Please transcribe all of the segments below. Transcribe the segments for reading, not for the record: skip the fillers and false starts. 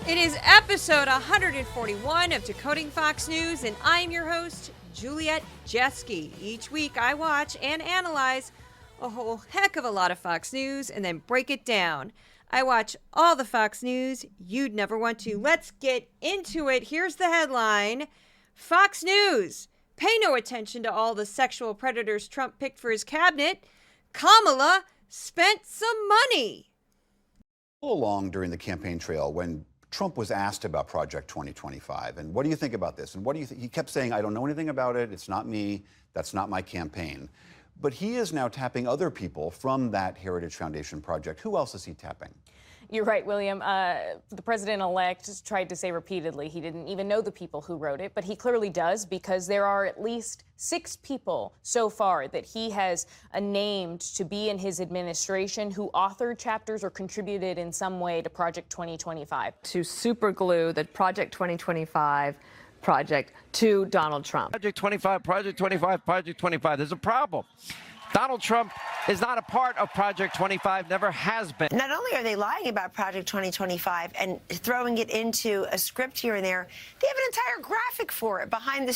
It is episode 141 of Decoding Fox News, and I'm your host, Juliet Jeske. Each week I watch and analyze a whole heck of a lot of Fox News and then break it down. I watch all the Fox News you'd never want to. Let's get into it. Here's the headline. Fox News. Pay no attention to all the sexual predators Trump picked for his cabinet. Kamala spent some money. All along during the campaign trail, when Trump was asked about Project 2025, and what do you think about this? And what do you think? He kept saying, I don't know anything about it. It's not me. That's not my campaign. But he is now tapping other people from that Heritage Foundation project. Who else is he tapping? You're right, William. The president-elect tried to say repeatedly he didn't even know the people who wrote it, but he clearly does, because there are at least 6 people so far that he has named to be in his administration who authored chapters or contributed in some way to Project 2025. To superglue the Project 2025 project to Donald Trump. Project 25, Project 25, Project 25. There's a problem. Donald Trump is not a part of Project 25, never has been. Not only are they lying about Project 2025 and throwing it into a script here and there, they have an entire graphic for it behind the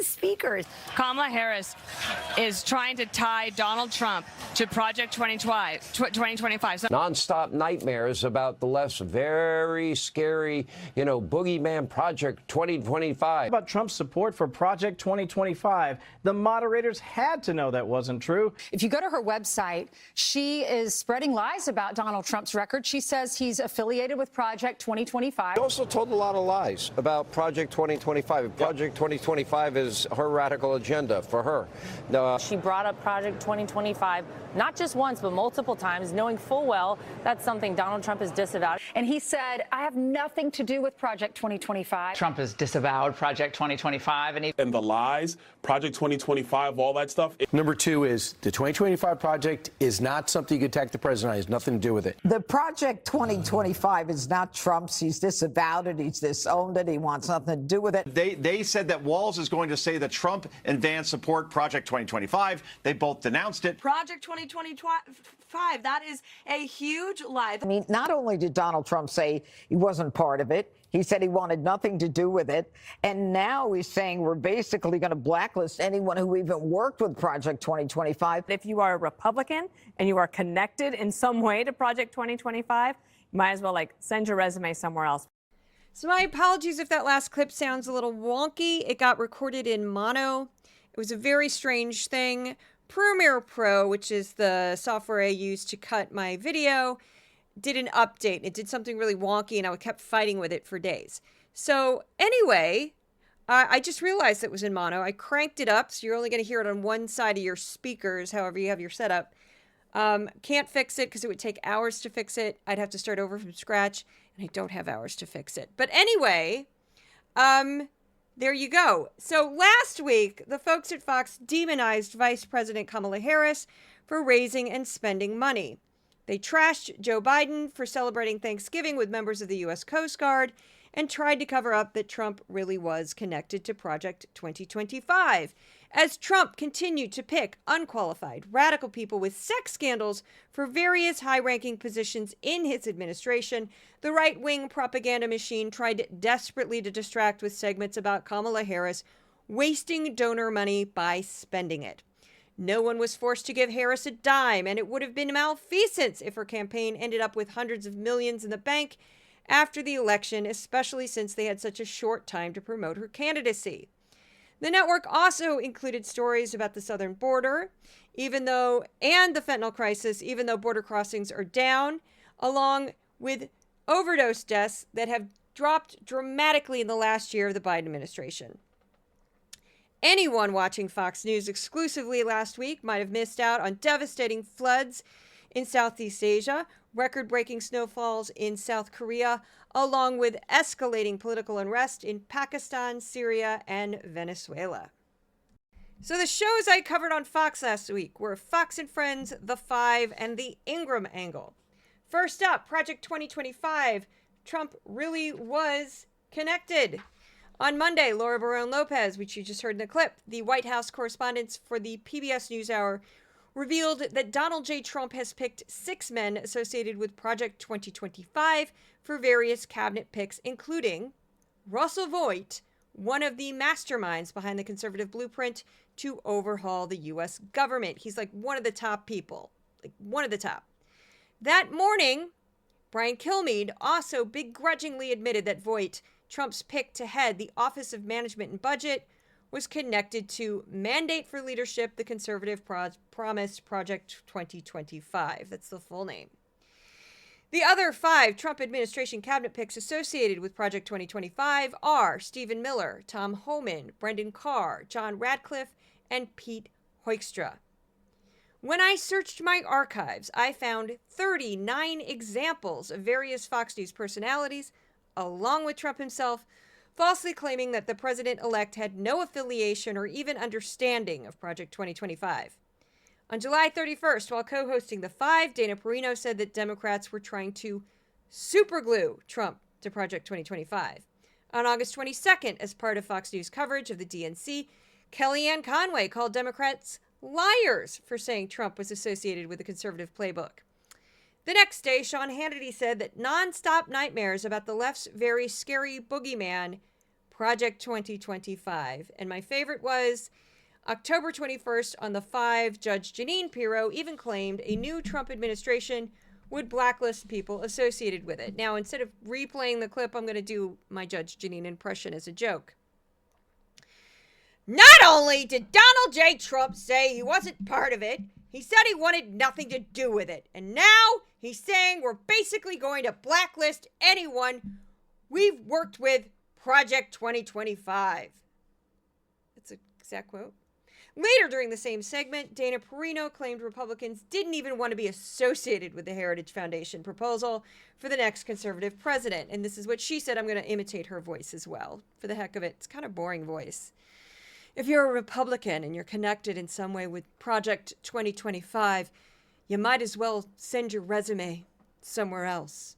speakers. Kamala Harris is trying to tie Donald Trump to Project 2025. Non-stop nightmares about the very scary, boogeyman Project 2025. About Trump's support for Project 2025, the moderators had to know that wasn't true. If you go to her website, she is spreading lies about Donald Trump's record. She says he's affiliated with Project 2025. She also told a lot of lies about Project 2025. Project 2025 is her radical agenda for her. She brought up Project 2025 not just once, but multiple times, knowing full well that's something Donald Trump has disavowed. And he said, I have nothing to do with Project 2025. Trump has disavowed Project 2025. And the lies, Project 2025, all that stuff. Number 2 is the 2025 project is not something you could attack the president on. It has nothing to do with it. The Project 2025 is not Trump's. He's disavowed it. He's disowned it. He wants nothing to do with it. They said that Walz is going to say that Trump and Vance support Project 2025. They both denounced it. Project 2025, that is a huge lie. I mean, not only did Donald Trump say he wasn't part of it, he said he wanted nothing to do with it. And now he's saying we're basically going to blacklist anyone who even worked with Project 2025. If you are a Republican and you are connected in some way to Project 2025, you might as well send your resume somewhere else. So my apologies if that last clip sounds a little wonky. It got recorded in mono. It was a very strange thing. Premiere Pro, which is the software I use to cut my video, did an update. It did something really wonky, and I kept fighting with it for days. So anyway, I just realized it was in mono. I cranked it up, so you're only going to hear it on one side of your speakers, however you have your setup. Can't fix it because it would take hours to fix it. I'd have to start over from scratch, and I don't have hours to fix it. But anyway, there you go. So last week, the folks at Fox demonized Vice President Kamala Harris for raising and spending money. They trashed Joe Biden for celebrating Thanksgiving with members of the U.S. Coast Guard and tried to cover up that Trump really was connected to Project 2025. As Trump continued to pick unqualified, radical people with sex scandals for various high-ranking positions in his administration, the right-wing propaganda machine tried desperately to distract with segments about Kamala Harris wasting donor money by spending it. No one was forced to give Harris a dime, and it would have been malfeasance if her campaign ended up with hundreds of millions in the bank after the election, especially since they had such a short time to promote her candidacy. The network also included stories about the southern border, and the fentanyl crisis, even though border crossings are down, along with overdose deaths that have dropped dramatically in the last year of the Biden administration. Anyone watching Fox News exclusively last week might have missed out on devastating floods in Southeast Asia, record-breaking snowfalls in South Korea, along with escalating political unrest in Pakistan, Syria, and Venezuela. So the shows I covered on Fox last week were Fox and Friends, The Five, and The Ingram Angle. First up, Project 2025. Trump really was connected. On Monday, Laura Barone Lopez, which you just heard in the clip, the White House correspondent for the PBS NewsHour, revealed that Donald J. Trump has picked 6 men associated with Project 2025 for various cabinet picks, including Russell Voigt, one of the masterminds behind the conservative blueprint to overhaul the U.S. government. He's like one of the top people, like one of the top. That morning, Brian Kilmeade also begrudgingly admitted that Voigt, Trump's pick to head the Office of Management and Budget, was connected to Mandate for Leadership, the conservative promised Project 2025. That's the full name. The other 5 Trump administration cabinet picks associated with Project 2025 are Stephen Miller, Tom Homan, Brendan Carr, John Radcliffe, and Pete Hoekstra. When I searched my archives, I found 39 examples of various Fox News personalities, along with Trump himself, falsely claiming that the president-elect had no affiliation or even understanding of Project 2025. On July 31st, while co-hosting The Five, Dana Perino said that Democrats were trying to superglue Trump to Project 2025. On August 22nd, as part of Fox News coverage of the DNC, Kellyanne Conway called Democrats liars for saying Trump was associated with the conservative playbook. The next day, Sean Hannity said that nonstop nightmares about the left's very scary boogeyman, Project 2025. And my favorite was October 21st on The Five, Judge Jeanine Pirro even claimed a new Trump administration would blacklist people associated with it. Now, instead of replaying the clip, I'm going to do my Judge Jeanine impression as a joke. Not only did Donald J. Trump say he wasn't part of it, he said he wanted nothing to do with it. And now he's saying we're basically going to blacklist anyone we've worked with Project 2025. That's an exact quote. Later during the same segment, Dana Perino claimed Republicans didn't even want to be associated with the Heritage Foundation proposal for the next conservative president. And this is what she said. I'm going to imitate her voice as well. For the heck of it, it's kind of boring voice. If you're a Republican and you're connected in some way with Project 2025, you might as well send your resume somewhere else,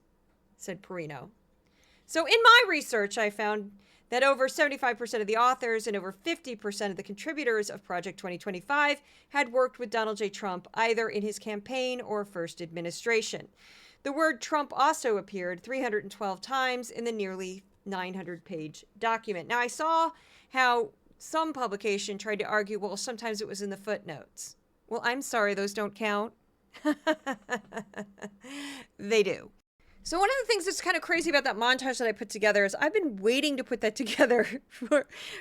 said Perino. So in my research, I found that over 75% of the authors and over 50% of the contributors of Project 2025 had worked with Donald J. Trump either in his campaign or first administration. The word Trump also appeared 312 times in the nearly 900-page document. Now, I saw how some publication tried to argue, well, sometimes it was in the footnotes. Well, I'm sorry, those don't count. They do. So one of the things that's kind of crazy about that montage that I put together is I've been waiting to put that together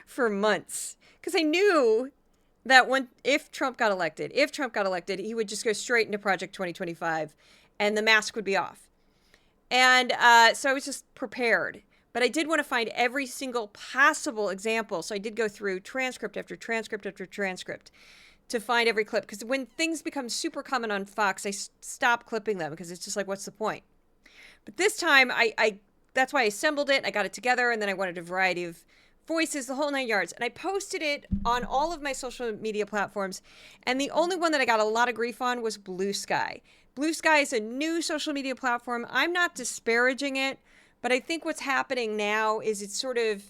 for months, because I knew that if Trump got elected, he would just go straight into Project 2025 and the mask would be off. And so I was just prepared. But I did want to find every single possible example. So I did go through transcript after transcript after transcript to find every clip. Because when things become super common on Fox, I stop clipping them because it's just like, what's the point? But this time, that's why I assembled it. I got it together, and then I wanted a variety of voices, the whole 9 yards. And I posted it on all of my social media platforms. And the only one that I got a lot of grief on was Blue Sky. Blue Sky is a new social media platform. I'm not disparaging it. But I think what's happening now is it's sort of,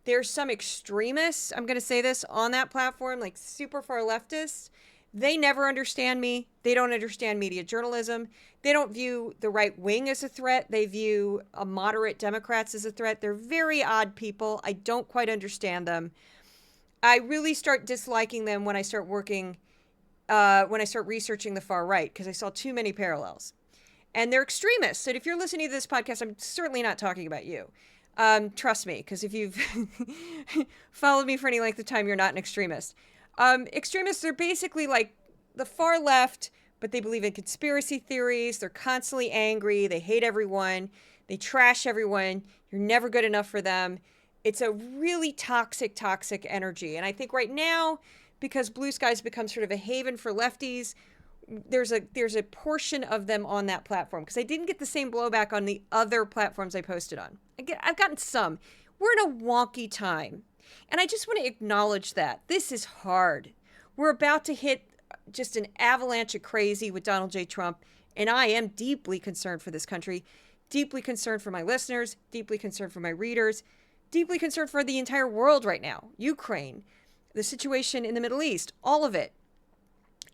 there's some extremists, I'm going to say this, on that platform, like super far leftists. They never understand me. They don't understand media journalism. They don't view the right wing as a threat. They view moderate Democrats as a threat. They're very odd people. I don't quite understand them. I really start disliking them when I start researching the far right, because I saw too many parallels. And they're extremists. So if you're listening to this podcast, I'm certainly not talking about you. Trust me, because if you've followed me for any length of time, you're not an extremist. Extremists are basically like the far left, but they believe in conspiracy theories. They're constantly angry. They hate everyone. They trash everyone. You're never good enough for them. It's a really toxic energy. And I think right now, because Blue Sky's become sort of a haven for lefties, there's a portion of them on that platform, because I didn't get the same blowback on the other platforms I posted on. I've gotten some. We're in a wonky time, and I just want to acknowledge that. This is hard. We're about to hit just an avalanche of crazy with Donald J. Trump, and I am deeply concerned for this country, deeply concerned for my listeners, deeply concerned for my readers, deeply concerned for the entire world right now. Ukraine, the situation in the Middle East, all of it.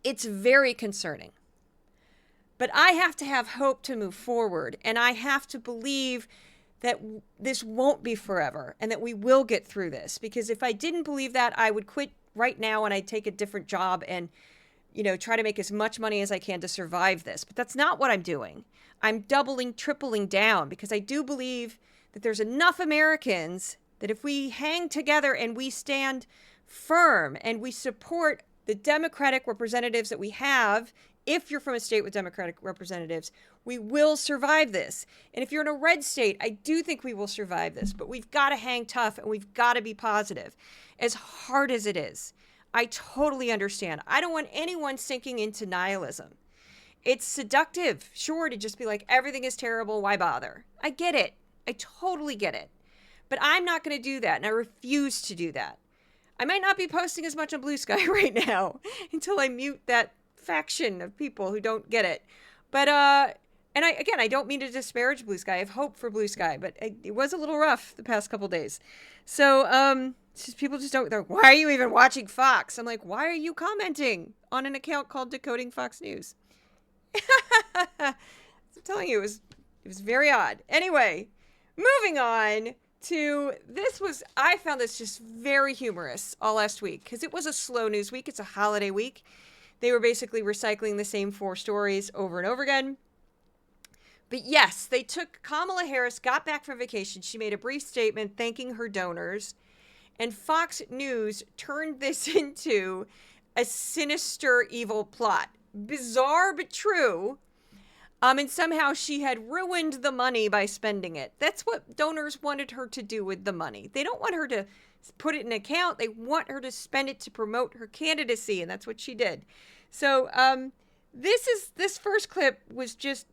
It's very concerning. But I have to have hope to move forward, and I have to believe that this won't be forever and that we will get through this. Because if I didn't believe that, I would quit right now and I'd take a different job and, try to make as much money as I can to survive this. But that's not what I'm doing. I'm doubling, tripling down, because I do believe that there's enough Americans that if we hang together and we stand firm and we support the Democratic representatives that we have, if you're from a state with Democratic representatives, we will survive this. And if you're in a red state, I do think we will survive this. But we've got to hang tough and we've got to be positive. As hard as it is, I totally understand. I don't want anyone sinking into nihilism. It's seductive, sure, to just be like, everything is terrible, why bother? I get it. I totally get it. But I'm not going to do that, and I refuse to do that. I might not be posting as much on Blue Sky right now until I mute that faction of people who don't get it. But I don't mean to disparage Blue Sky. I have hope for Blue Sky, but it was a little rough the past couple days. So people just don't. They're like, why are you even watching Fox? I'm like, why are you commenting on an account called Decoding Fox News? I'm telling you, it was very odd. Anyway, moving on to I found this just very humorous all last week because it was a slow news week. It's a holiday week. They were basically recycling the same 4 stories over and over again. But yes, they took Kamala Harris, got back from vacation. She made a brief statement thanking her donors. And Fox News turned this into a sinister, evil plot. Bizarre, but true. And somehow she had ruined the money by spending it. That's what donors wanted her to do with the money. They don't want her to put it in an account. They want her to spend it to promote her candidacy, and that's what she did. So this first clip was just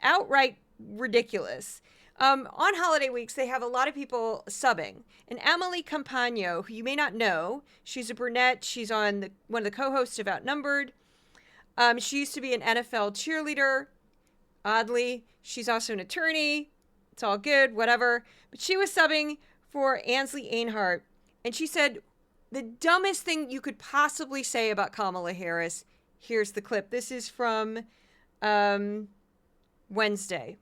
outright ridiculous. On holiday weeks, they have a lot of people subbing. And Emily Campagno, who you may not know, she's a brunette. She's on one of the co-hosts of Outnumbered. She used to be an NFL cheerleader. Oddly, she's also an attorney. It's all good, whatever. But she was subbing for Ainsley Earhardt. And she said, the dumbest thing you could possibly say about Kamala Harris. Here's the clip. This is from Wednesday.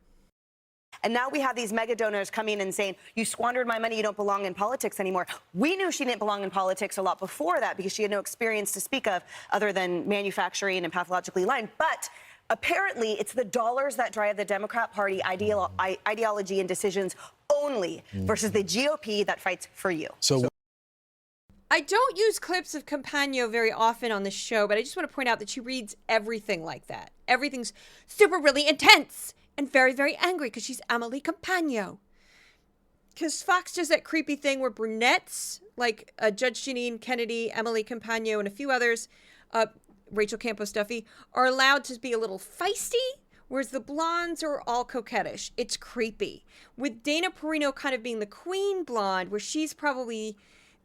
And now we have these mega donors coming and saying, you squandered my money, you don't belong in politics anymore. We knew she didn't belong in politics a lot before that because she had no experience to speak of other than manufacturing and pathologically lying. But apparently, it's the dollars that drive the Democrat Party ideology and decisions only versus the GOP that fights for you. So I don't use clips of Campagno very often on this show, but I just want to point out that she reads everything like that. Everything's super really intense and very, very angry because she's Emily Campagno. Because Fox does that creepy thing where brunettes, like Judge Jeanine Kennedy, Emily Campagno, and a few others, Rachel Campos Duffy, are allowed to be a little feisty, whereas the blondes are all coquettish. It's creepy. With Dana Perino kind of being the queen blonde, where she's probably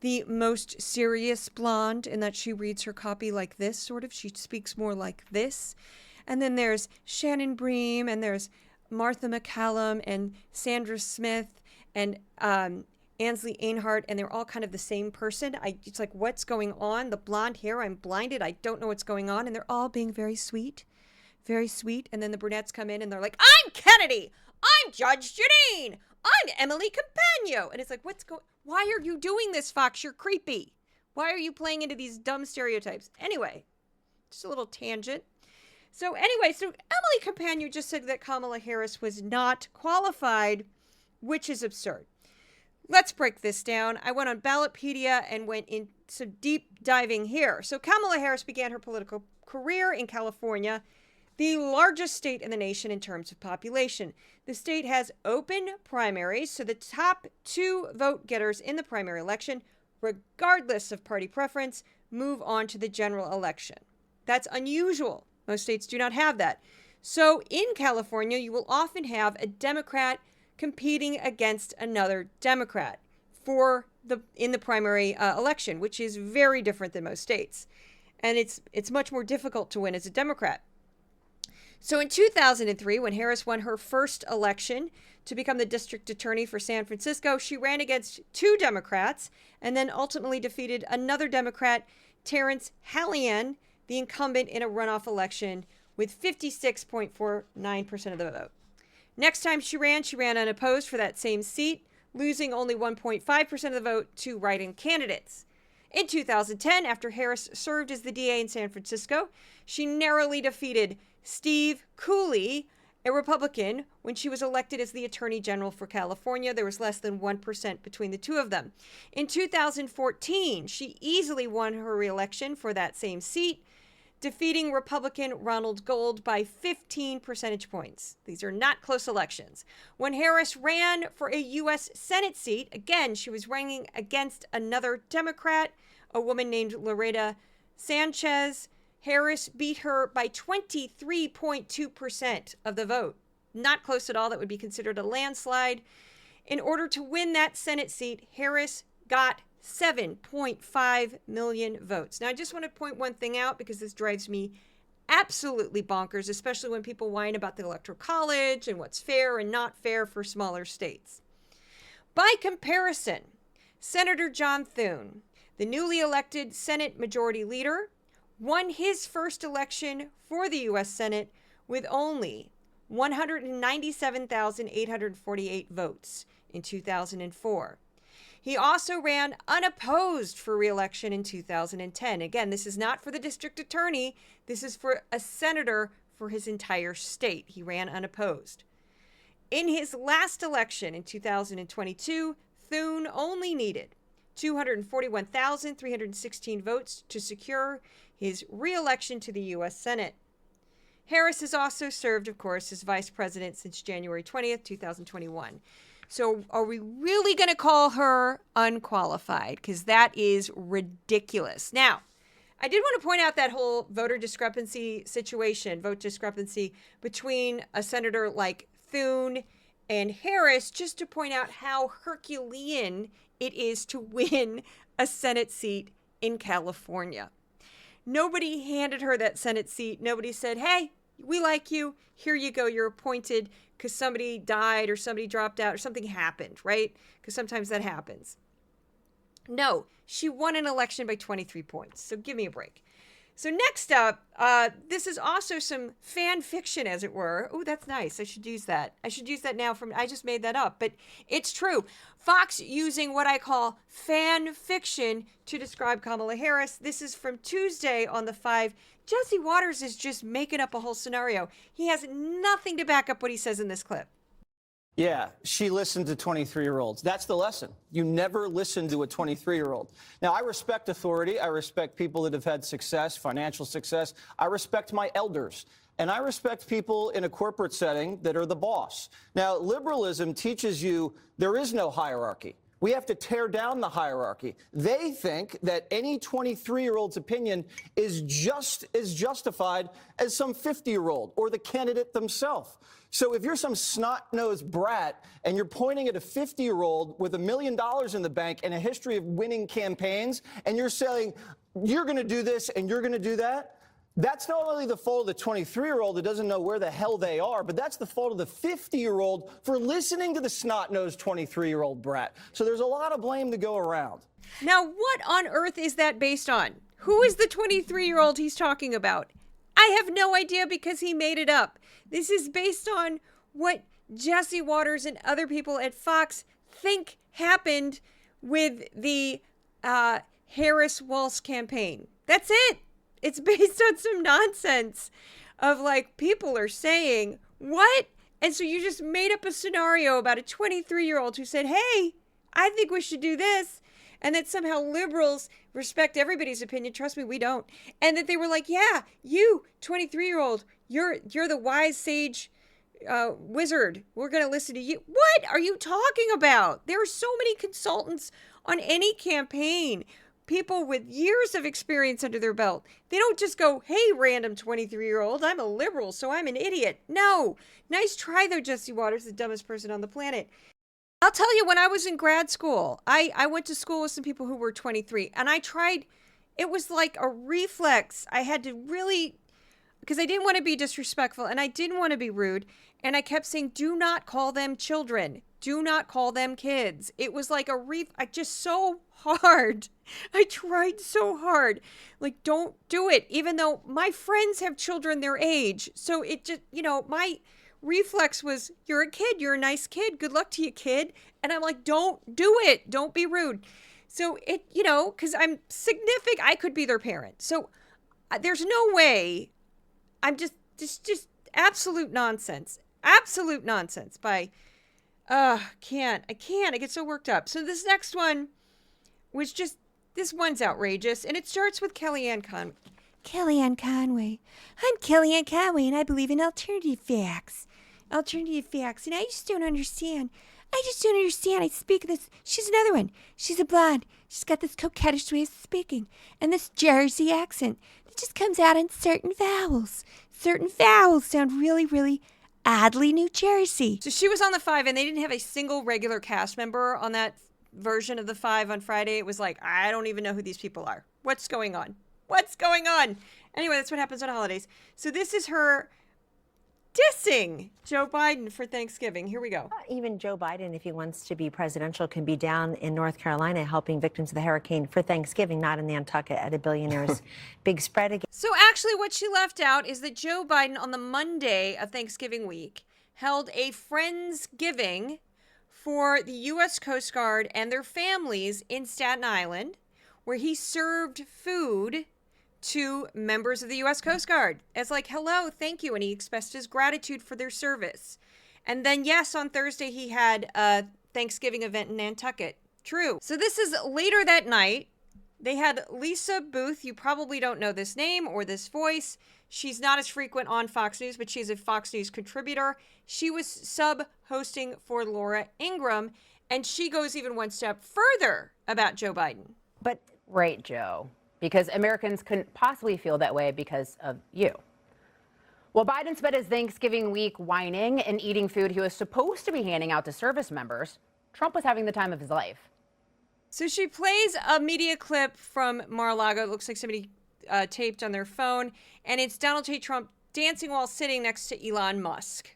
the most serious blonde in that she reads her copy like this, sort of. She speaks more like this. And then there's Shannon Bream, and there's Martha McCallum, and Sandra Smith, and Ainsley Earhardt, and they're all kind of the same person. It's like, what's going on? The blonde hair, I'm blinded. I don't know what's going on. And they're all being very sweet, very sweet. And then the brunettes come in and they're like, I'm Kennedy. I'm Judge Jeanine. I'm Emily Campagno. And it's like, why are you doing this, Fox? You're creepy. Why are you playing into these dumb stereotypes? Anyway, just a little tangent. So Emily Campagno just said that Kamala Harris was not qualified, which is absurd. Let's break this down. I went on Ballotpedia and went in some deep diving here. So Kamala Harris began her political career in California, the largest state in the nation in terms of population. The state has open primaries, so the top 2 vote getters in the primary election, regardless of party preference, move on to the general election. That's unusual. Most states do not have that. So in California, you will often have a Democrat competing against another Democrat in the primary election, which is very different than most states. And it's much more difficult to win as a Democrat. So in 2003, when Harris won her first election to become the district attorney for San Francisco, she ran against 2 Democrats and then ultimately defeated another Democrat, Terrence Hallian, the incumbent in a runoff election with 56.49% of the vote. Next time she ran unopposed for that same seat, losing only 1.5% of the vote to write-in candidates. In 2010, after Harris served as the DA in San Francisco, she narrowly defeated Steve Cooley, a Republican, when she was elected as the Attorney General for California. There was less than 1% between the two of them. In 2014, she easily won her reelection for that same seat, defeating Republican Ronald Gold by 15 percentage points. These are not close elections. When Harris ran for a U.S. Senate seat, again, she was running against another Democrat, a woman named Loretta Sanchez. Harris beat her by 23.2% of the vote. Not close at all. That would be considered a landslide. In order to win that Senate seat, Harris got 7.5 million votes. Now, I just want to point one thing out because this drives me absolutely bonkers, especially when people whine about the Electoral College and what's fair and not fair for smaller states. By comparison, Senator John Thune, the newly elected Senate Majority Leader, won his first election for the U.S. Senate with only 197,848 votes in 2004. He also ran unopposed for re-election in 2010. Again, this is not for the district attorney. This is for a senator for his entire state. He ran unopposed. In his last election in 2022, Thune only needed 241,316 votes to secure his re-election to the U.S. Senate. Harris has also served, of course, as vice president since January 20th, 2021. So are we really going to call her unqualified? Because that is ridiculous. Now, I did want to point out that whole vote discrepancy between a senator like Thune and Harris, just to point out how Herculean it is to win a Senate seat in California. Nobody handed her that Senate seat. Nobody said, hey, we like you. Here you go. You're appointed because somebody died or somebody dropped out or something happened, right? Because sometimes that happens. No, she won an election by 23 points. So give me a break. So next up, this is also some fan fiction, as it were. Oh, that's nice. I should use that. I should use that now. I just made that up, but it's true. Fox using what I call fan fiction to describe Kamala Harris. This is from Tuesday on The 5. Jesse Waters is just making up a whole scenario. He has nothing to back up what he says in this clip. Yeah, she listened to 23-year-olds. That's the lesson. You never listen to a 23-year-old. Now, I respect authority. I respect people that have had success, financial success. I respect my elders. And I respect people in a corporate setting that are the boss. Now, liberalism teaches you there is no hierarchy. We have to tear down the hierarchy. They think that any 23-year-old's opinion is just as justified as some 50-year-old or the candidate themselves. So if you're some snot-nosed brat and you're pointing at a 50-year-old with $1 million in the bank and a history of winning campaigns, and you're saying, you're going to do this and you're going to do that, that's not only the fault of the 23-year-old that doesn't know where the hell they are, but that's the fault of the 50-year-old for listening to the snot-nosed 23-year-old brat. So there's a lot of blame to go around. Now, what on earth is that based on? Who is the 23-year-old he's talking about? I have no idea because he made it up. This is based on what Jesse Waters and other people at Fox think happened with the Harris-Walz campaign. That's it. It's based on some nonsense of like people are saying, what? And so you just made up a scenario about a 23-year-old who said, hey, I think we should do this. And that somehow liberals respect everybody's opinion. Trust me, we don't. And that they were like, yeah, you 23-year-old, you're the wise sage wizard. We're going to listen to you. What are you talking about? There are so many consultants on any campaign. People with years of experience under their belt. They don't just go, hey, random 23-year-old, I'm a liberal, so I'm an idiot. No. Nice try, though, Jesse Waters, the dumbest person on the planet. I'll tell you, when I was in grad school, I went to school with some people who were 23, and I tried, it was like a reflex. I had to really, because I didn't want to be disrespectful, and I didn't want to be rude, and I kept saying, do not call them children. Do not call them kids. It was like just so hard. I tried so hard. Like, don't do it. Even though my friends have children their age. So it just, my reflex was, you're a kid. You're a nice kid. Good luck to you, kid. And I'm like, don't do it. Don't be rude. So it, because I'm significant, I could be their parent. So there's no way. I'm just absolute nonsense. Absolute nonsense by, I can't. I get so worked up. So this next one was just, this one's outrageous. And it starts with Kellyanne Conway. Kellyanne Conway. I'm Kellyanne Conway, and I believe in alternative facts. Alternative facts. And I just don't understand. I speak this. She's another one. She's a blonde. She's got this coquettish way of speaking. And this Jersey accent that just comes out in certain vowels. Certain vowels sound really, really oddly New Jersey. So she was on The Five, and they didn't have a single regular cast member on that version of The Five on Friday. It was like, I don't even know who these people are. What's going on? What's going on? Anyway, that's what happens on holidays. So this is her dissing Joe Biden for Thanksgiving. Here we go. Even Joe Biden, if he wants to be presidential, can be down in North Carolina helping victims of the hurricane for Thanksgiving, not in Nantucket at a billionaire's big spread again. So actually what she left out is that Joe Biden on the Monday of Thanksgiving week held a Friendsgiving for the U.S. Coast Guard and their families in Staten Island, where he served food to members of the U.S. Coast Guard as like, hello, thank you. And he expressed his gratitude for their service. And then, yes, on Thursday, he had a Thanksgiving event in Nantucket. True. So this is later that night. They had Lisa Booth. You probably don't know this name or this voice. She's not as frequent on Fox News, but she's a Fox News contributor. She was sub-hosting for Laura Ingraham, and she goes even one step further about Joe Biden. But right, Joe, because Americans couldn't possibly feel that way because of you. While Biden spent his Thanksgiving week whining and eating food he was supposed to be handing out to service members, Trump was having the time of his life. So she plays a media clip from Mar-a-Lago. It looks like somebody taped on their phone. And it's Donald J. Trump dancing while sitting next to Elon Musk.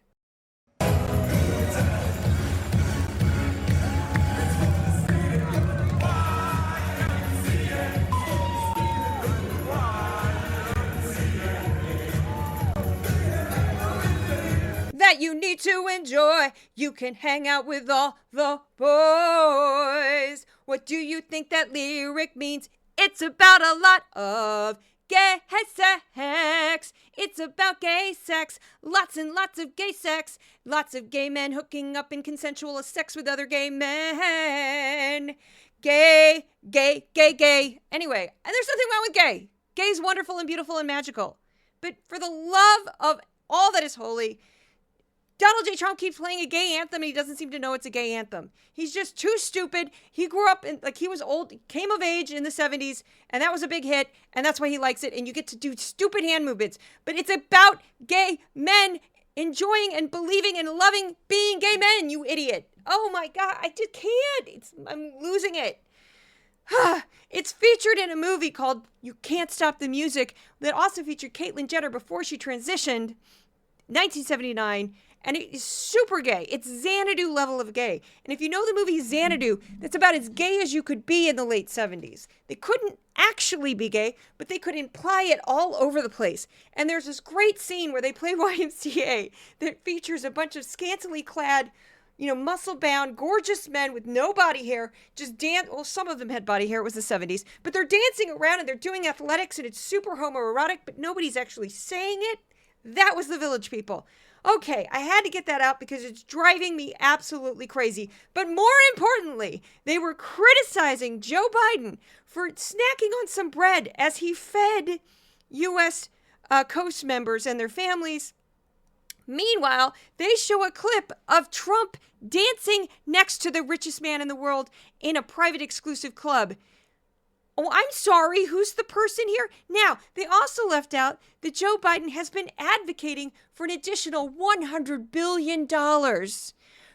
That you need to enjoy. You can hang out with all the boys. What do you think that lyric means? It's about a lot of gay sex. It's about gay sex. Lots and lots of gay sex. Lots of gay men hooking up in consensual sex with other gay men. Gay, gay, gay, gay. Anyway, and there's nothing wrong with gay. Gay's wonderful and beautiful and magical. But for the love of all that is holy, Donald J. Trump keeps playing a gay anthem and he doesn't seem to know it's a gay anthem. He's just too stupid. He grew up in, he was old, came of age in the 70s, and that was a big hit, and that's why he likes it, and you get to do stupid hand movements. But it's about gay men enjoying and believing and loving being gay men, you idiot. Oh my God, I just can't. I'm losing it. It's featured in a movie called You Can't Stop the Music that also featured Caitlyn Jenner before she transitioned, 1979. And it is super gay. It's Xanadu level of gay. And if you know the movie Xanadu, that's about as gay as you could be in the late 70s. They couldn't actually be gay, but they could imply it all over the place. And there's this great scene where they play YMCA that features a bunch of scantily clad, muscle-bound, gorgeous men with no body hair just dance. Well, some of them had body hair. It was the 70s. But they're dancing around and they're doing athletics and it's super homoerotic, but nobody's actually saying it. That was the Village People. Okay, I had to get that out because it's driving me absolutely crazy. But more importantly, they were criticizing Joe Biden for snacking on some bread as he fed U.S. Coast members and their families. Meanwhile, they show a clip of Trump dancing next to the richest man in the world in a private exclusive club. Oh, I'm sorry, who's the person here? Now, they also left out that Joe Biden has been advocating for an additional $100 billion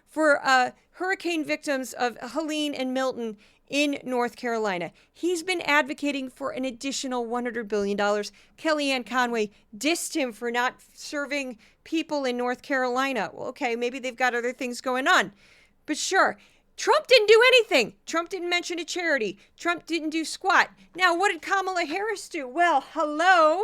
for hurricane victims of Helene and Milton in North Carolina. He's been advocating for an additional $100 billion. Kellyanne Conway dissed him for not serving people in North Carolina. Well, okay, maybe they've got other things going on. But sure, Trump didn't do anything. Trump didn't mention a charity. Trump didn't do squat. Now, what did Kamala Harris do? Well, hello.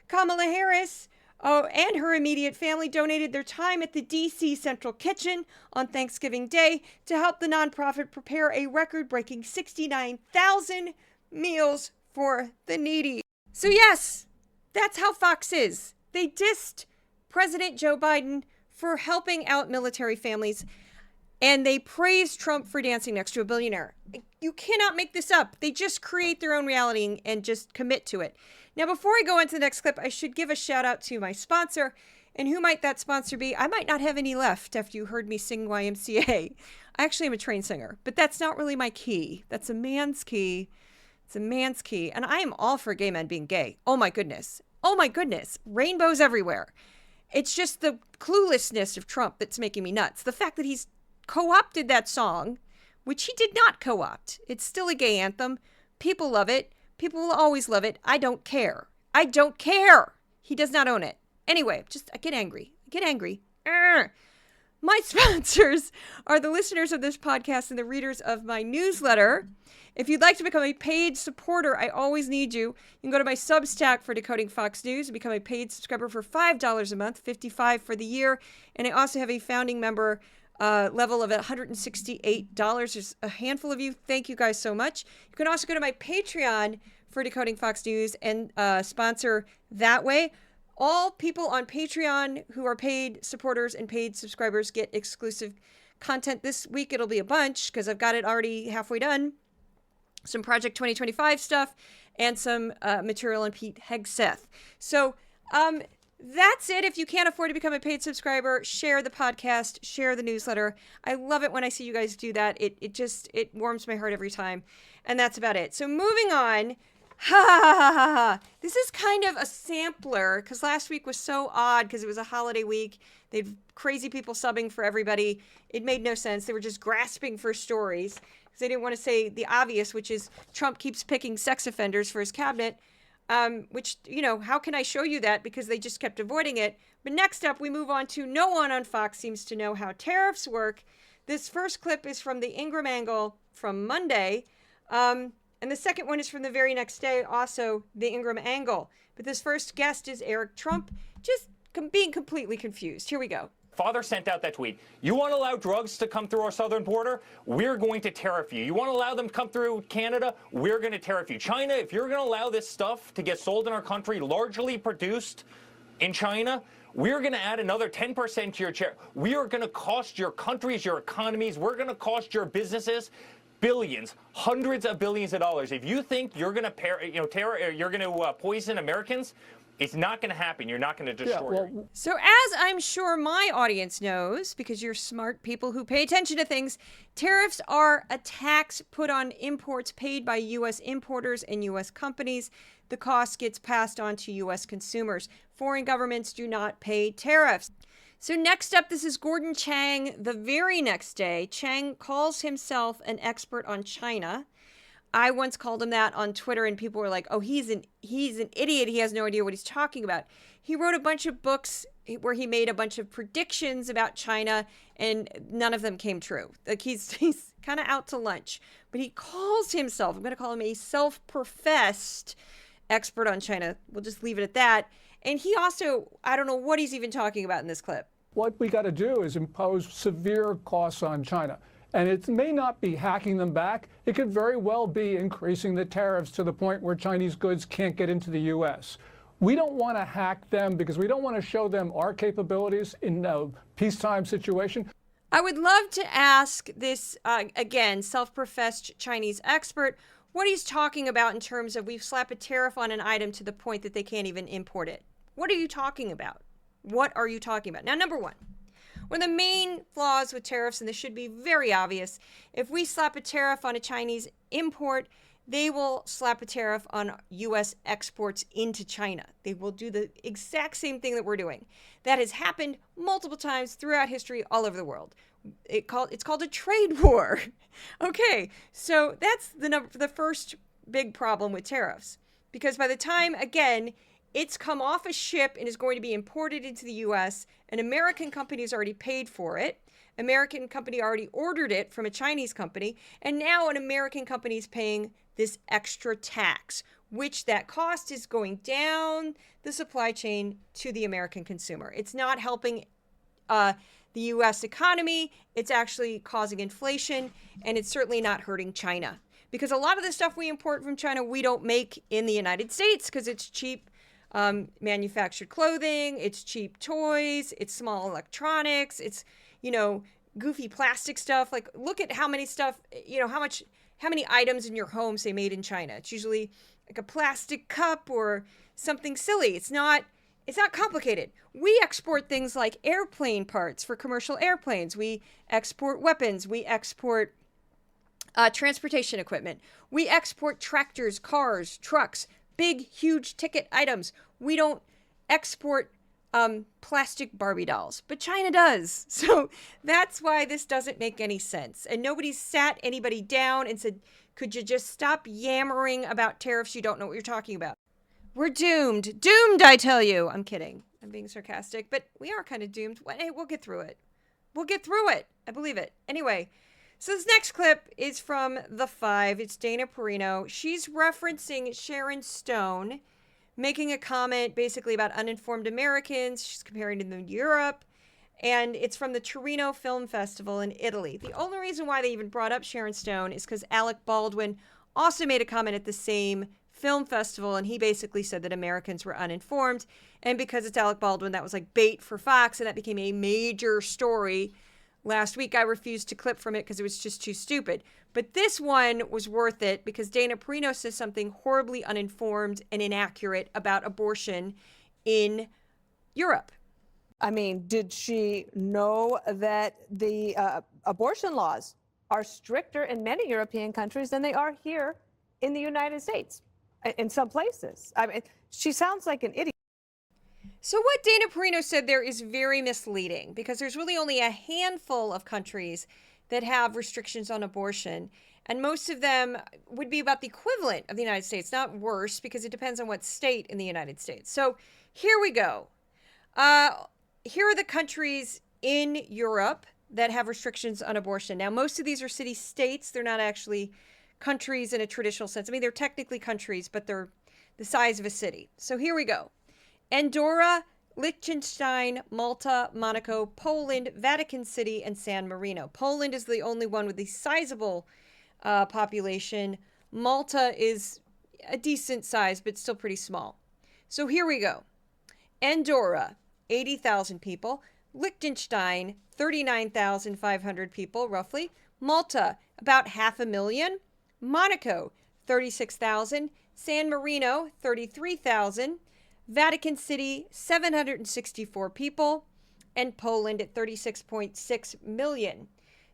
Kamala Harris and her immediate family donated their time at the D.C. Central Kitchen on Thanksgiving Day to help the nonprofit prepare a record-breaking 69,000 meals for the needy. So yes, that's how Fox is. They dissed President Joe Biden for helping out military families, and they praised Trump for dancing next to a billionaire. You cannot make this up. They just create their own reality and just commit to it. Now, before I go on to the next clip, I should give a shout out to my sponsor. And who might that sponsor be? I might not have any left after you heard me sing YMCA. I actually am a trained singer, but that's not really my key. That's a man's key. It's a man's key. And I am all for gay men being gay. Oh my goodness. Oh my goodness. Rainbows everywhere. It's just the cluelessness of Trump that's making me nuts. The fact that he's co-opted that song, which he did not co-opt. It's still a gay anthem. People love it. People will always love it. I don't care. I don't care. He does not own it. Anyway, I get angry. I get angry. My sponsors are the listeners of this podcast and the readers of my newsletter. If you'd like to become a paid supporter, I always need you. You can go to my Substack for Decoding Fox News and become a paid subscriber for $5 a month, $55 for the year. And I also have a founding member level of $168. There's a handful of you. Thank you guys so much. You can also go to my Patreon for Decoding Fox News and sponsor that way. All people on Patreon who are paid supporters and paid subscribers get exclusive content. This week it'll be a bunch because I've got it already halfway done. Some Project 2025 stuff and some material on Pete Hegseth. So that's it. If you can't afford to become a paid subscriber, share the podcast, share the newsletter. I love it when I see you guys do that. It warms my heart every time. And that's about it. So moving on. This is kind of a sampler because last week was so odd because it was a holiday week. They had crazy people subbing for everybody. It made no sense. They were just grasping for stories because they didn't want to say the obvious, which is Trump keeps picking sex offenders for his cabinet. Which, how can I show you that? Because they just kept avoiding it. But next up, we move on to no one on Fox seems to know how tariffs work. This first clip is from the Ingram angle from Monday. And the second one is from the very next day, also the Ingram angle. But this first guest is Eric Trump, just being completely confused. Here we go. Father sent out that tweet. You want to allow drugs to come through our southern border? We're going to tariff you. You want to allow them to come through Canada? We're going to tariff you. China, if you're going to allow this stuff to get sold in our country, largely produced in China, we're going to add another 10% to your share. We are going to cost your countries, your economies. We're going to cost your businesses billions, hundreds of billions of dollars. If you think you're going to poison Americans, it's not going to happen. You're not going to destroy her. So as I'm sure my audience knows, because you're smart people who pay attention to things, tariffs are a tax put on imports paid by U.S. importers and U.S. companies. The cost gets passed on to U.S. consumers. Foreign governments do not pay tariffs. So next up, this is Gordon Chang. The very next day, Chang calls himself an expert on China. I once called him that on Twitter, and people were like, oh, he's an idiot. He has no idea what he's talking about. He wrote a bunch of books where he made a bunch of predictions about China, and none of them came true. Like he's kind of out to lunch. But he calls himself, I'm going to call him a self-professed expert on China. We'll just leave it at that. And he also, I don't know what he's even talking about in this clip. What we got to do is impose severe costs on China. And it may not be hacking them back. It could very well be increasing the tariffs to the point where Chinese goods can't get into the U.S. We don't want to hack them because we don't want to show them our capabilities in a peacetime situation. I would love to ask this, again, self-professed Chinese expert, what he's talking about in terms of we've slapped a tariff on an item to the point that they can't even import it. What are you talking about? What are you talking about? Now, number one of the main flaws with tariffs, and this should be very obvious, if we slap a tariff on a Chinese import, they will slap a tariff on U.S. exports into China. They will do the exact same thing that we're doing. That has happened multiple times throughout history all over the world. It's called a trade war. Okay, so that's the first big problem with tariffs. Because by the time, again, It's come off a ship and is going to be imported into the U.S. An American company has already paid for it. American company already ordered it from a Chinese company. And now an American company is paying this extra tax, which that cost is going down the supply chain to the American consumer. It's not helping the U.S. economy. It's actually causing inflation, and it's certainly not hurting China. Because a lot of the stuff we import from China, we don't make in the United States because it's cheap manufactured clothing, it's cheap toys, it's small electronics, it's, goofy plastic stuff. Like, look at how many stuff, how many items in your home say made in China. It's usually like a plastic cup or something silly. It's not complicated. We export things like airplane parts for commercial airplanes. We export weapons. We export transportation equipment. We export tractors, cars, trucks, big, huge ticket items. We don't export plastic Barbie dolls, but China does. So that's why this doesn't make any sense. And nobody's sat anybody down and said, could you just stop yammering about tariffs? You don't know what you're talking about. We're doomed. Doomed, I tell you. I'm kidding. I'm being sarcastic, but we are kind of doomed. Hey, we'll get through it. We'll get through it. I believe it. Anyway, so this next clip is from The Five. It's Dana Perino. She's referencing Sharon Stone making a comment basically about uninformed Americans. She's comparing them to Europe. And it's from the Torino Film Festival in Italy. The only reason why they even brought up Sharon Stone is because Alec Baldwin also made a comment at the same film festival, and he basically said that Americans were uninformed. And because it's Alec Baldwin, that was like bait for Fox, and that became a major story. Last week, I refused to clip from it because it was just too stupid. But this one was worth it because Dana Perino says something horribly uninformed and inaccurate about abortion in Europe. I mean, did she know that the abortion laws are stricter in many European countries than they are here in the United States, in some places? I mean, she sounds like an idiot. So what Dana Perino said there is very misleading because there's really only a handful of countries that have restrictions on abortion. And most of them would be about the equivalent of the United States, not worse, because it depends on what state in the United States. So here we go. Here are the countries in Europe that have restrictions on abortion. Now, most of these are city-states. They're not actually countries in a traditional sense. I mean, they're technically countries, but they're the size of a city. So here we go. Andorra, Liechtenstein, Malta, Monaco, Poland, Vatican City, and San Marino. Poland is the only one with a sizable population. Malta is a decent size, but still pretty small. So here we go. Andorra, 80,000 people. Liechtenstein, 39,500 people, roughly. Malta, about 500,000. Monaco, 36,000. San Marino, 33,000. Vatican City, 764 people, and Poland at 36.6 million.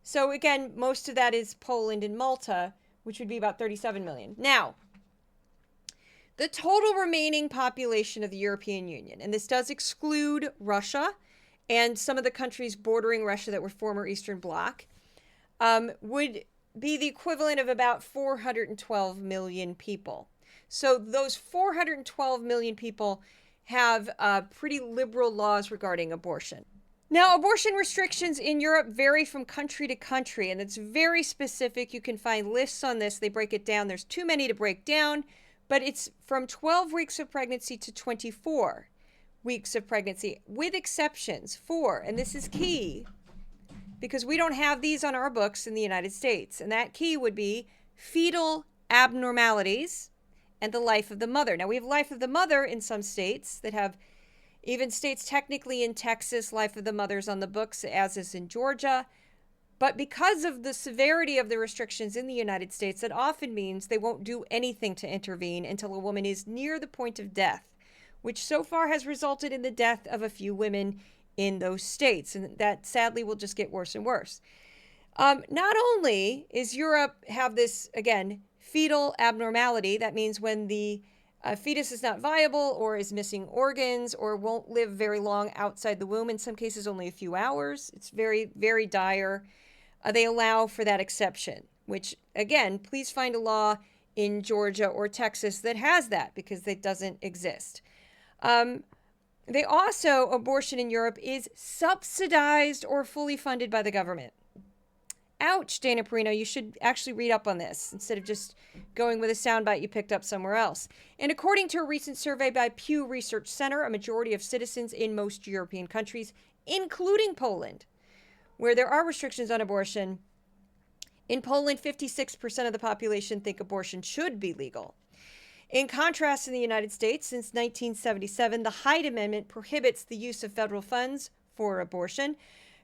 So again, most of that is Poland and Malta, which would be about 37 million. Now, the total remaining population of the European Union, and this does exclude Russia and some of the countries bordering Russia that were former Eastern Bloc, would be the equivalent of about 412 million people. So those 412 million people have pretty liberal laws regarding abortion. Now, abortion restrictions in Europe vary from country to country, and it's very specific. You can find lists on this. They break it down. There's too many to break down, but it's from 12 weeks of pregnancy to 24 weeks of pregnancy, with exceptions for, and this is key, because we don't have these on our books in the United States, and that key would be fetal abnormalities and the life of the mother. Now, we have life of the mother in some states that have, even states technically in Texas, life of the mother's on the books, as is in Georgia. But because of the severity of the restrictions in the United States, that often means they won't do anything to intervene until a woman is near the point of death, which so far has resulted in the death of a few women in those states. And that sadly will just get worse and worse. Not only is Europe have this, again, fetal abnormality, that means when the fetus is not viable or is missing organs or won't live very long outside the womb, in some cases only a few hours. It's very, very dire. They allow for that exception, which, again, please find a law in Georgia or Texas that has that, because it doesn't exist. They also, abortion in Europe is subsidized or fully funded by the government. Ouch, Dana Perino, you should actually read up on this instead of just going with a soundbite you picked up somewhere else. And according to a recent survey by Pew Research Center, a majority of citizens in most European countries, including Poland, where there are restrictions on abortion, in Poland, 56% of the population think abortion should be legal. In contrast, in the United States, since 1977, the Hyde Amendment prohibits the use of federal funds for abortion.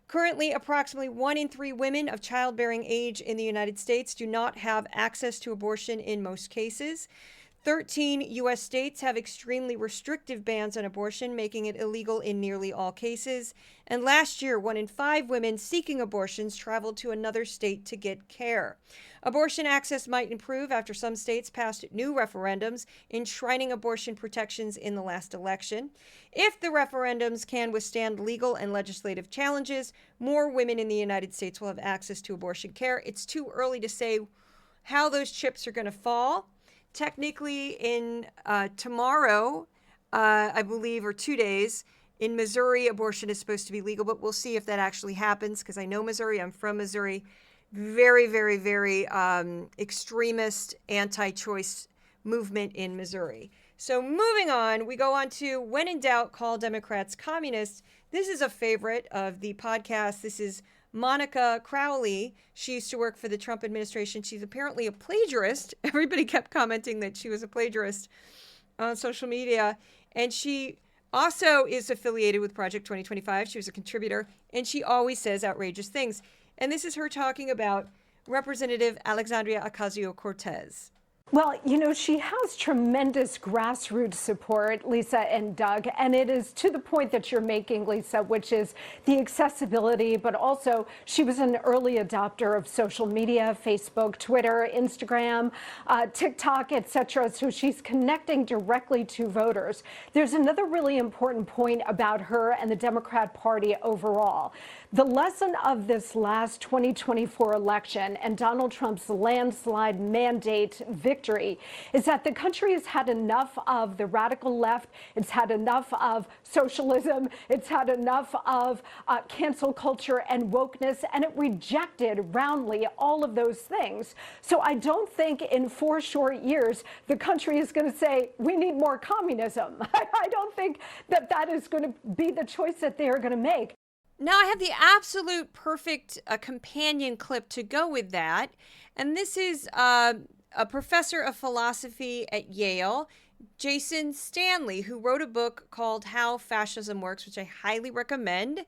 Currently, approximately 1 in 3 women of childbearing age in the United States do not have access to abortion in most cases. 13 U.S. states have extremely restrictive bans on abortion, making it illegal in nearly all cases. And last year, 1 in 5 women seeking abortions traveled to another state to get care. Abortion access might improve after some states passed new referendums enshrining abortion protections in the last election. If the referendums can withstand legal and legislative challenges, more women in the United States will have access to abortion care. It's too early to say how those chips are going to fall. Technically, in tomorrow, I believe, or 2 days, in Missouri, abortion is supposed to be legal, but we'll see if that actually happens, because I know Missouri. I'm from Missouri. Very, very, very extremist anti-choice movement in Missouri. So moving on, we go on to When in Doubt, Call Democrats Communists. This is a favorite of the podcast. This is Monica Crowley. She used to work for the Trump administration. She's apparently a plagiarist. Everybody kept commenting that she was a plagiarist on social media. And she also is affiliated with Project 2025. She was a contributor, and she always says outrageous things. And this is her talking about Representative Alexandria Ocasio-Cortez. Well, you know, she has tremendous grassroots support, Lisa and Doug, and it is to the point that you're making, Lisa, which is the accessibility, but also she was an early adopter of social media, Facebook, Twitter, Instagram, TikTok, etc. So she's connecting directly to voters. There's another really important point about her and the Democrat Party overall. The lesson of this last 2024 election and Donald Trump's landslide mandate victory is that the country has had enough of the radical left. It's had enough of socialism. It's had enough of cancel culture and wokeness, and it rejected roundly all of those things. So I don't think in 4 short years the country is going to say we need more communism. I don't think that that is going to be the choice that they are going to make. Now I have the absolute perfect companion clip to go with that. And this is a professor of philosophy at Yale, Jason Stanley, who wrote a book called How Fascism Works, which I highly recommend.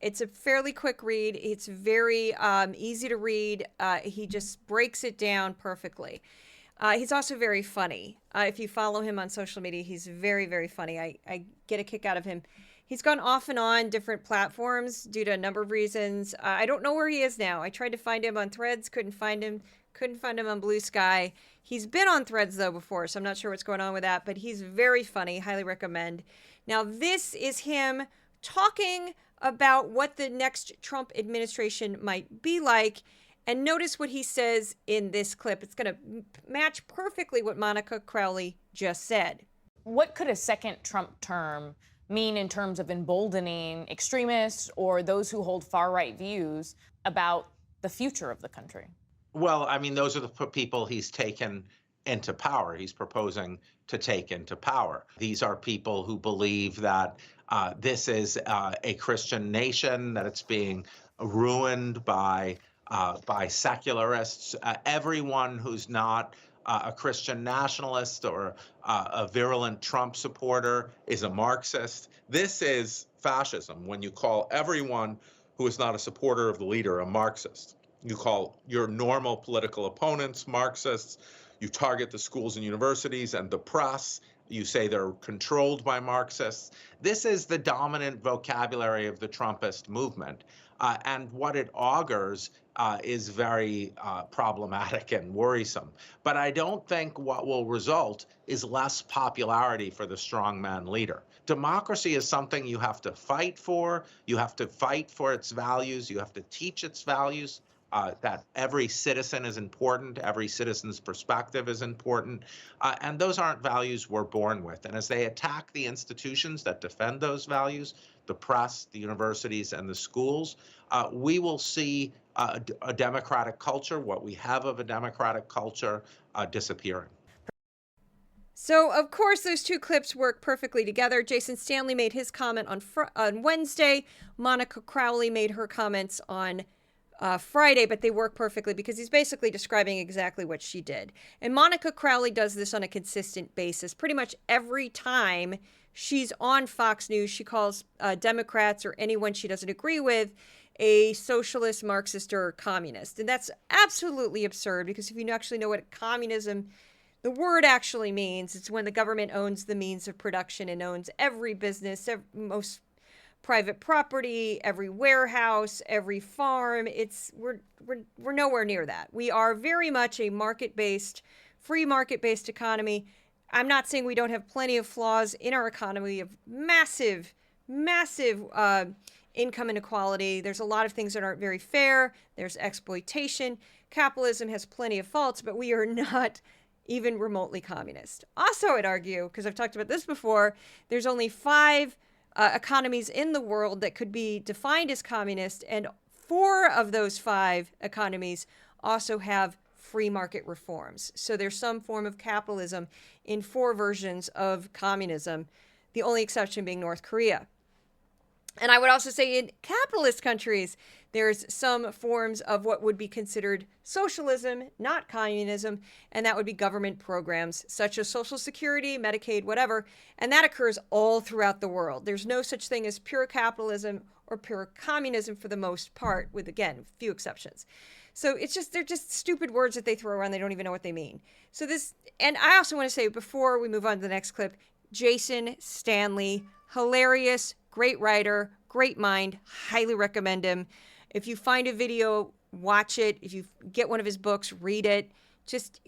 It's a fairly quick read. It's very easy to read. He just breaks it down perfectly. He's also very funny. If you follow him on social media, he's very, very funny. I get a kick out of him. He's gone off and on different platforms due to a number of reasons. I don't know where he is now. I tried to find him on Threads, couldn't find him on Blue Sky. He's been on Threads, though, before, so I'm not sure what's going on with that, but he's very funny. Highly recommend. Now, this is him talking about what the next Trump administration might be like. And notice what he says in this clip. It's going to match perfectly what Monica Crowley just said. What could a second Trump term mean in terms of emboldening extremists or those who hold far-right views about the future of the country? Well, I mean, those are the people he's taken into power. He's proposing to take into power. These are people who believe that this is a Christian nation, that it's being ruined by secularists. Everyone who's not a Christian nationalist or a virulent Trump supporter is a Marxist. This is fascism, when you call everyone who is not a supporter of the leader a Marxist. You call your normal political opponents Marxists. You target the schools and universities and the press. You say they're controlled by Marxists. This is the dominant vocabulary of the Trumpist movement. And what it augurs is very problematic and worrisome. But I don't think what will result is less popularity for the strongman leader. Democracy is something you have to fight for. You have to fight for its values. You have to teach its values. that every citizen is important, every citizen's perspective is important, and those aren't values we're born with. And as they attack the institutions that defend those values, the press, the universities, and the schools, we will see a democratic culture, what we have of a democratic culture, disappearing. So, of course, those two clips work perfectly together. Jason Stanley made his comment on Wednesday. Monica Crowley made her comments on Friday, but they work perfectly because he's basically describing exactly what she did. And Monica Crowley does this on a consistent basis. Pretty much every time she's on Fox News, she calls Democrats or anyone she doesn't agree with a socialist, Marxist, or communist. And that's absolutely absurd because if you actually know what communism, the word actually means, it's when the government owns the means of production and owns every business, most private property, every warehouse, every farm. We're nowhere near that. We are very much a market-based, free market-based economy. I'm not saying we don't have plenty of flaws in our economy of massive income inequality. There's a lot of things that aren't very fair. There's exploitation. Capitalism has plenty of faults, but we are not even remotely communist. Also, I'd argue, because I've talked about this before, there's only 5 economies in the world that could be defined as communist, and 4 of those 5 economies also have free market reforms. So there's some form of capitalism in 4 versions of communism, the only exception being North Korea. And I would also say in capitalist countries, there's some forms of what would be considered socialism, not communism, and that would be government programs such as Social Security, Medicaid, whatever, and that occurs all throughout the world. There's no such thing as pure capitalism or pure communism for the most part, with, again, few exceptions. So they're just stupid words that they throw around. They don't even know what they mean. So this, and I also want to say before we move on to the next clip, Jason Stanley, hilarious, great writer, great mind, highly recommend him. If you find a video, watch it. If you get one of his books, read it. Just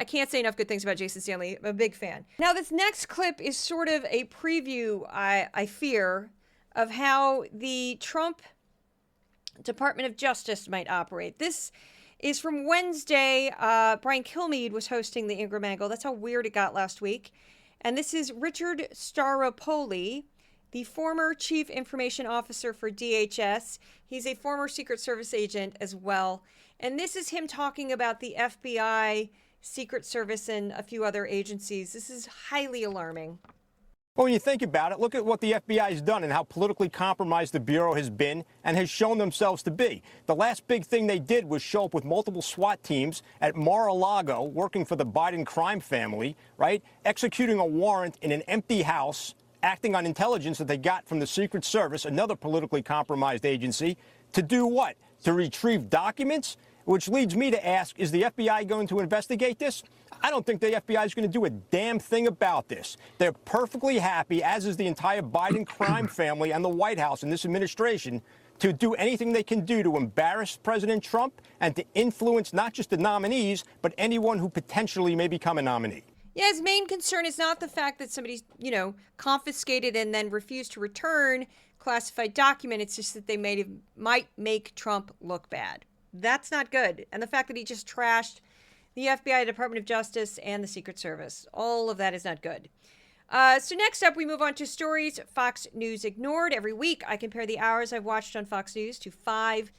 I can't say enough good things about Jason Stanley. I'm a big fan. Now, this next clip is sort of a preview, I fear, of how the Trump Department of Justice might operate. This is from Wednesday. Brian Kilmeade was hosting the Ingram Angle. That's how weird it got last week. And this is Richard Staropoli, the former chief information officer for DHS. He's a former Secret Service agent as well. And this is him talking about the FBI, Secret Service, and a few other agencies. This is highly alarming. Well, when you think about it, look at what the FBI has done and how politically compromised the Bureau has been and has shown themselves to be. The last big thing they did was show up with multiple SWAT teams at Mar-a-Lago working for the Biden crime family, right? Executing a warrant in an empty house, acting on intelligence that they got from the Secret Service, another politically compromised agency, to do what? To retrieve documents? Which leads me to ask, is the FBI going to investigate this? I don't think the FBI is going to do a damn thing about this. They're perfectly happy, as is the entire Biden crime family and the White House and this administration, to do anything they can do to embarrass President Trump and to influence not just the nominees, but anyone who potentially may become a nominee. Yeah, his main concern is not the fact that somebody's, confiscated and then refused to return classified document. It's just that they might make Trump look bad. That's not good. And the fact that he just trashed the FBI, Department of Justice, and the Secret Service. All of that is not good. So next up, we move on to stories Fox News ignored. Every week, I compare the hours I've watched on Fox News to 5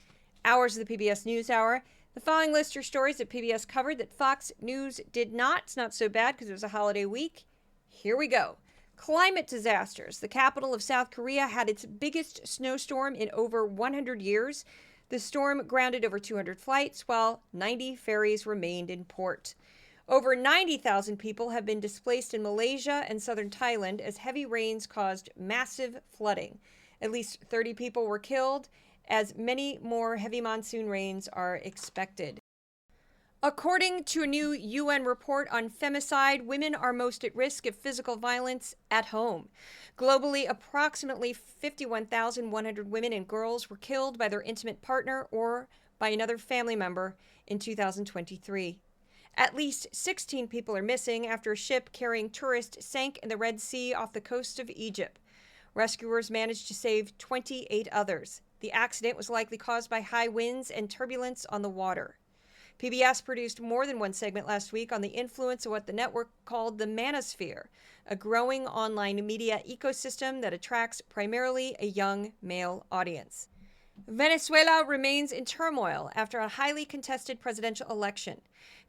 hours of the PBS NewsHour. The following list are stories that PBS covered that Fox News did not. It's not so bad because it was a holiday week. Here we go. Climate disasters. The capital of South Korea had its biggest snowstorm in over 100 years. The storm grounded over 200 flights, while 90 ferries remained in port. Over 90,000 people have been displaced in Malaysia and southern Thailand as heavy rains caused massive flooding. At least 30 people were killed, as many more heavy monsoon rains are expected. According to a new UN report on femicide, women are most at risk of physical violence at home. Globally, approximately 51,100 women and girls were killed by their intimate partner or by another family member in 2023. At least 16 people are missing after a ship carrying tourists sank in the Red Sea off the coast of Egypt. Rescuers managed to save 28 others. The accident was likely caused by high winds and turbulence on the water. PBS produced more than one segment last week on the influence of what the network called the manosphere, a growing online media ecosystem that attracts primarily a young male audience. Venezuela remains in turmoil after a highly contested presidential election.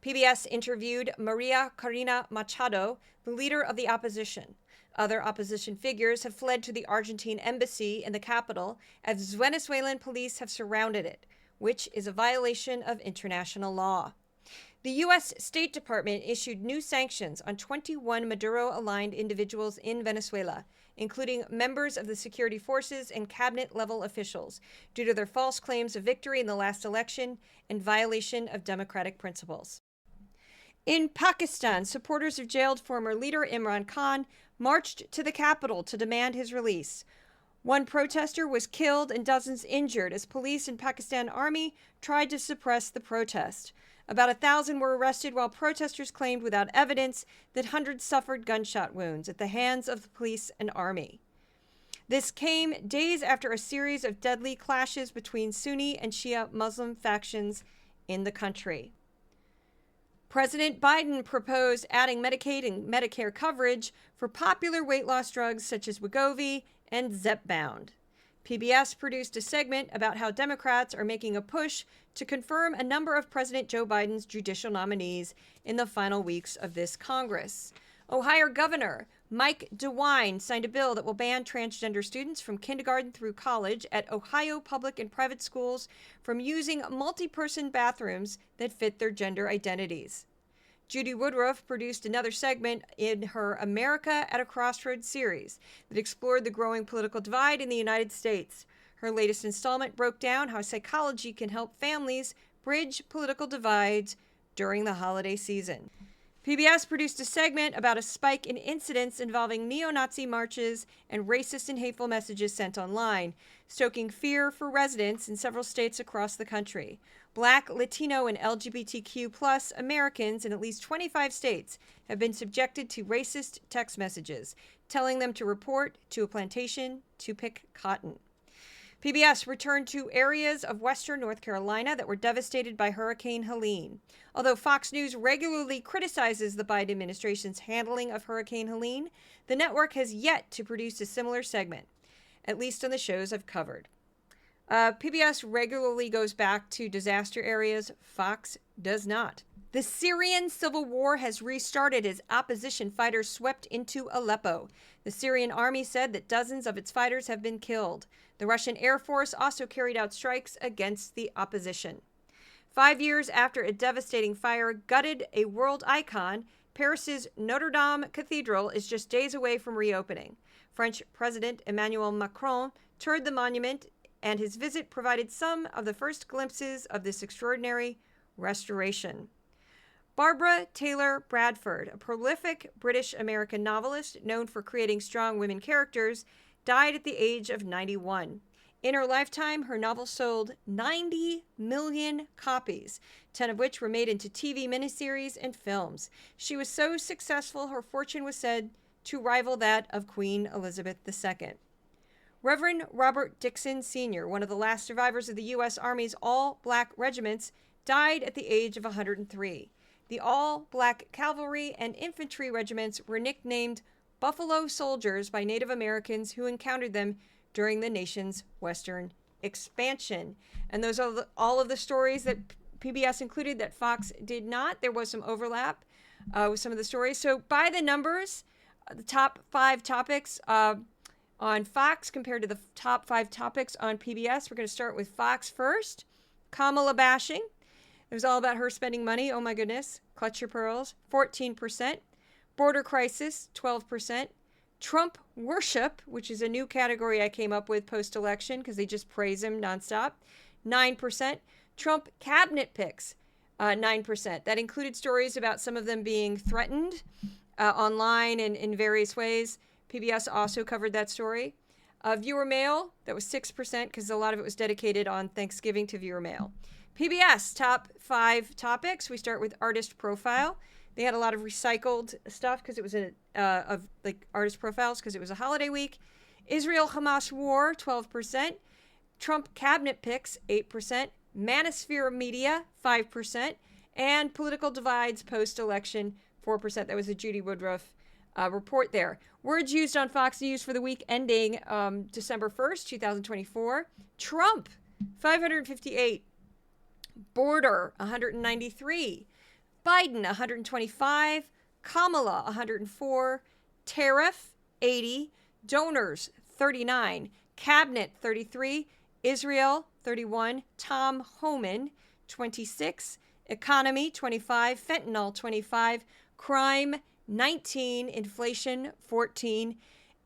PBS interviewed Maria Corina Machado, the leader of the opposition. Other opposition figures have fled to the Argentine embassy in the capital as Venezuelan police have surrounded it, which is a violation of international law. The U.S. State Department issued new sanctions on 21 Maduro-aligned individuals in Venezuela, including members of the security forces and cabinet-level officials, due to their false claims of victory in the last election and violation of democratic principles. In Pakistan, supporters of jailed former leader Imran Khan marched to the capital to demand his release. One protester was killed and dozens injured as police and Pakistan Army tried to suppress the protest. About 1,000 were arrested, while protesters claimed without evidence that hundreds suffered gunshot wounds at the hands of the police and army. This came days after a series of deadly clashes between Sunni and Shia Muslim factions in the country. President Biden proposed adding Medicaid and Medicare coverage for popular weight loss drugs such as Wegovy and Zepbound. PBS produced a segment about how Democrats are making a push to confirm a number of President Joe Biden's judicial nominees in the final weeks of this Congress. Ohio Governor Mike DeWine signed a bill that will ban transgender students from kindergarten through college at Ohio public and private schools from using multi-person bathrooms that fit their gender identities. Judy Woodruff produced another segment in her America at a Crossroads series that explored the growing political divide in the United States. Her latest installment broke down how psychology can help families bridge political divides during the holiday season. PBS produced a segment about a spike in incidents involving neo-Nazi marches and racist and hateful messages sent online, stoking fear for residents in several states across the country. Black, Latino, and LGBTQ+ Americans in at least 25 states have been subjected to racist text messages, telling them to report to a plantation to pick cotton. PBS returned to areas of western North Carolina that were devastated by Hurricane Helene. Although Fox News regularly criticizes the Biden administration's handling of Hurricane Helene, the network has yet to produce a similar segment, at least on the shows I've covered. PBS regularly goes back to disaster areas. Fox does not. The Syrian civil war has restarted as opposition fighters swept into Aleppo. The Syrian army said that dozens of its fighters have been killed. The Russian Air Force also carried out strikes against the opposition. 5 years after a devastating fire gutted a world icon, Paris's Notre Dame Cathedral is just days away from reopening. French President Emmanuel Macron toured the monument, and his visit provided some of the first glimpses of this extraordinary restoration. Barbara Taylor Bradford, a prolific British-American novelist known for creating strong women characters, died at the age of 91. In her lifetime, her novel sold 90 million copies, 10 of which were made into TV miniseries and films. She was so successful, her fortune was said to rival that of Queen Elizabeth II. Reverend Robert Dixon Sr., one of the last survivors of the U.S. Army's all-black regiments, died at the age of 103. The all-black cavalry and infantry regiments were nicknamed Buffalo Soldiers by Native Americans who encountered them during the nation's western expansion. And those are all of the stories that PBS included that Fox did not. There was some overlap with some of the stories. So by the numbers, the top 5 topics on Fox compared to the top 5 topics on PBS. We're going to start with Fox first. Kamala bashing. It was all about her spending money. Oh my goodness. Clutch your pearls. 14%. Border crisis. 12%. Trump worship, which is a new category I came up with post-election because they just praise him nonstop. 9%. Trump cabinet picks. 9%. That included stories about some of them being threatened online and in various ways. PBS also covered that story. Viewer mail, that was 6% because a lot of it was dedicated on Thanksgiving to viewer mail. PBS, top 5 topics. We start with artist profile. They had a lot of recycled stuff because it was of like artist profiles because it was a holiday week. Israel-Hamas war, 12%. Trump cabinet picks, 8%. Manosphere Media, 5%. And Political Divides post-election, 4%. That was a Judy Woodruff report there. Words used on Fox News for the week ending December 1st, 2024. Trump, 558. Border, 193. Biden, 125. Kamala, 104. Tariff, 80. Donors, 39. Cabinet, 33. Israel, 31. Tom Homan, 26. Economy, 25. Fentanyl, 25. Crime, 19. Inflation, 14.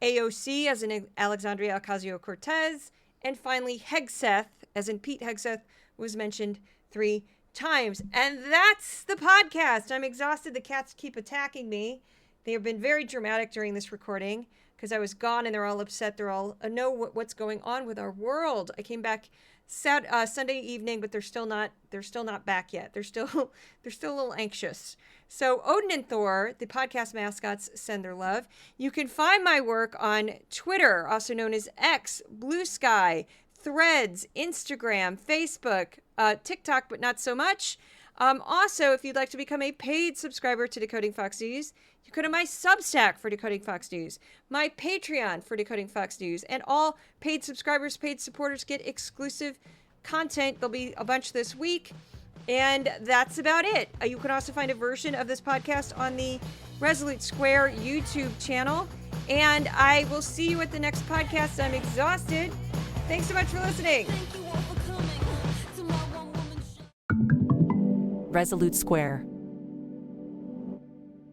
AOC, as in Alexandria Ocasio-Cortez. And finally, Hegseth, as in Pete Hegseth, was mentioned 3 times. And that's the podcast. I'm exhausted. The cats keep attacking me. They have been very dramatic during this recording because I was gone and they're all upset. They're all know what's going on with our world. I came back Sunday evening, but they're still not back yet. They're still a little anxious. So Odin and Thor, the podcast mascots, send their love. You can find my work on Twitter, also known as X, Blue Sky, Threads, Instagram, Facebook, TikTok, but not so much. Also, if you'd like to become a paid subscriber to Decoding Fox News, you go to my Substack for Decoding Fox News, my Patreon for Decoding Fox News, and all paid subscribers, paid supporters get exclusive content. There'll be a bunch this week, and that's about it. You can also find a version of this podcast on the Resolute Square YouTube channel, and I will see you at the next podcast. I'm exhausted. Thanks so much for listening. Resolute Square.